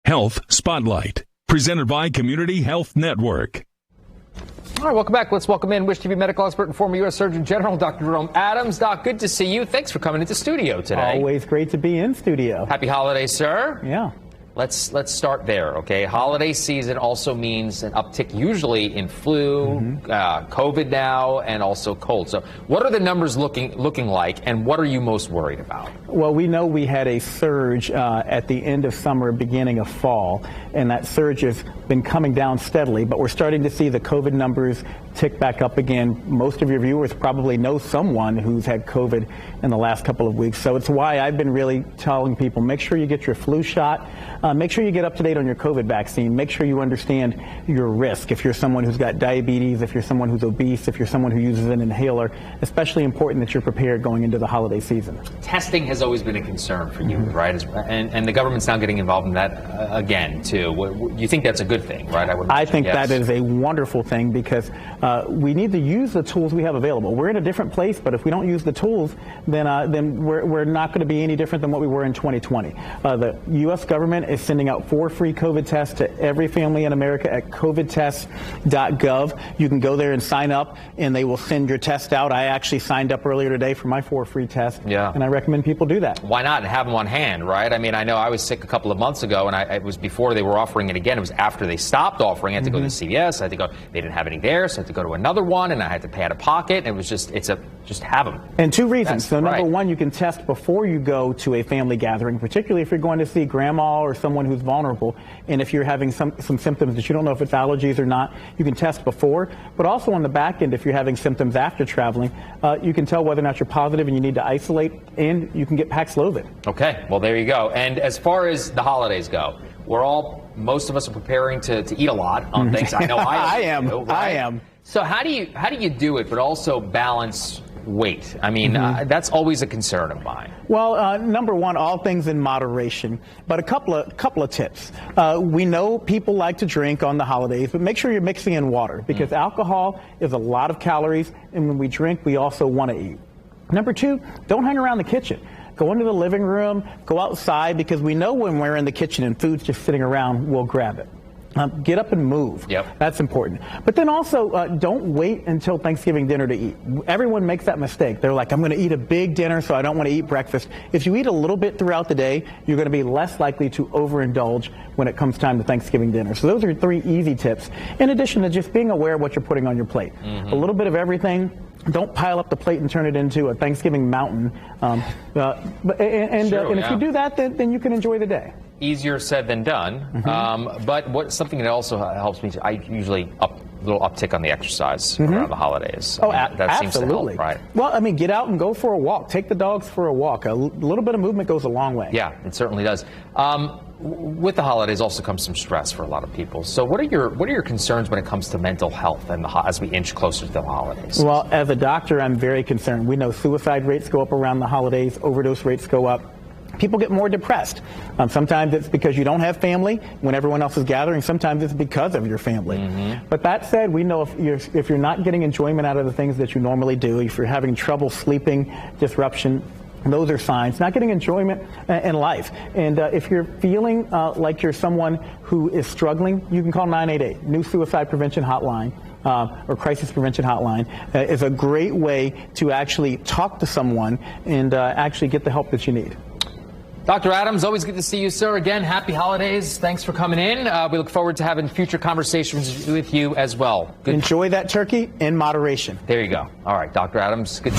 Health Spotlight, presented by Community Health Network. All right, welcome back. Let's welcome in Wish TV medical expert and former U.S. Surgeon General, Dr. Jerome Adams. Doc, good to see you. Thanks for coming into studio today. Always great to be in studio. Happy holidays, sir. Yeah. Let's start there, okay? Holiday season also means an uptick usually in flu, COVID now, and also cold. So what are the numbers looking like, and what are you most worried about? Well, we know we had a surge at the end of summer, beginning of fall, and that surge has been coming down steadily, but we're starting to see the COVID numbers tick back up again. Most of your viewers probably know someone who's had COVID in the last couple of weeks, so it's why I've been really telling people, make sure you get your flu shot. Make sure you get up to date on your COVID vaccine. Make sure you understand your risk. If you're someone who's got diabetes, if you're someone who's obese, if you're someone who uses an inhaler, especially important that you're prepared going into the holiday season. Testing has always been a concern for you, right? And the government's now getting involved in that again, too. You think that's a good thing, right? I think that is a wonderful thing because we need to use the tools we have available. We're in a different place, but if we don't use the tools, then we're not going to be any different than what we were in 2020. The U.S. government is sending out 4 free COVID tests to every family in America at covidtests.gov. You can go there and sign up, and they will send your test out. I actually signed up earlier today for my 4 free tests, and I recommend people do that. Why not have them on hand, right? I mean, I know I was sick a couple of months ago, and it was before they were offering it again. It was after they stopped offering. I had to go to CVS. I had to go. They didn't have any there, so I had to go to another one, and I had to pay out of pocket. It was just have them. And 2 reasons. So number one, you can test before you go to a family gathering, particularly if you're going to see grandma or someone who's vulnerable, and if you're having some symptoms that you don't know if it's allergies or not, you can test before. But also on the back end, if you're having symptoms after traveling, you can tell whether or not you're positive and you need to isolate, and you can get Paxlovid. Okay, well, there you go. And as far as the holidays go, most of us are preparing to eat a lot on Thanksgiving. I know I am. Right? I am. So how do you do it, but also balance weight? I mean, that's always a concern of mine. Well, number one, all things in moderation. But a couple of tips. We know people like to drink on the holidays, but make sure you're mixing in water because alcohol is a lot of calories, and when we drink, we also want to eat. Number 2, don't hang around the kitchen. Go into the living room, go outside, because we know when we're in the kitchen and food's just sitting around, we'll grab it. Get up and move. Yep. That's important. But then also, don't wait until Thanksgiving dinner to eat. Everyone makes that mistake. They're like, I'm going to eat a big dinner, so I don't want to eat breakfast. If you eat a little bit throughout the day, you're going to be less likely to overindulge when it comes time to Thanksgiving dinner. So those are 3 easy tips, in addition to just being aware of what you're putting on your plate. A little bit of everything. Don't pile up the plate and turn it into a Thanksgiving mountain. And if you do that, then you can enjoy the day. Easier said than done. But something that also helps me, I usually a little uptick on the exercise around the holidays. That absolutely. seems to help, right? Well, I mean, get out and go for a walk. Take the dogs for a walk. A little bit of movement goes a long way. Yeah, it certainly does. With the holidays also comes some stress for a lot of people. So what are your concerns when it comes to mental health and as we inch closer to the holidays? Well, as a doctor, I'm very concerned. We know suicide rates go up around the holidays. Overdose rates go up. People get more depressed. Sometimes it's because you don't have family when everyone else is gathering. Sometimes it's because of your family. But that said, we know if you're not getting enjoyment out of the things that you normally do, if you're having trouble sleeping, disruption, those are signs. Not getting enjoyment in life. And if you're feeling like you're someone who is struggling, you can call 988, new suicide prevention hotline. Or crisis prevention hotline is a great way to actually talk to someone and actually get the help that you need. Dr. Adams, always good to see you, sir. Again, happy holidays. Thanks for coming in. We look forward to having future conversations with you as well. Enjoy that turkey in moderation. There you go. All right, Dr. Adams, good.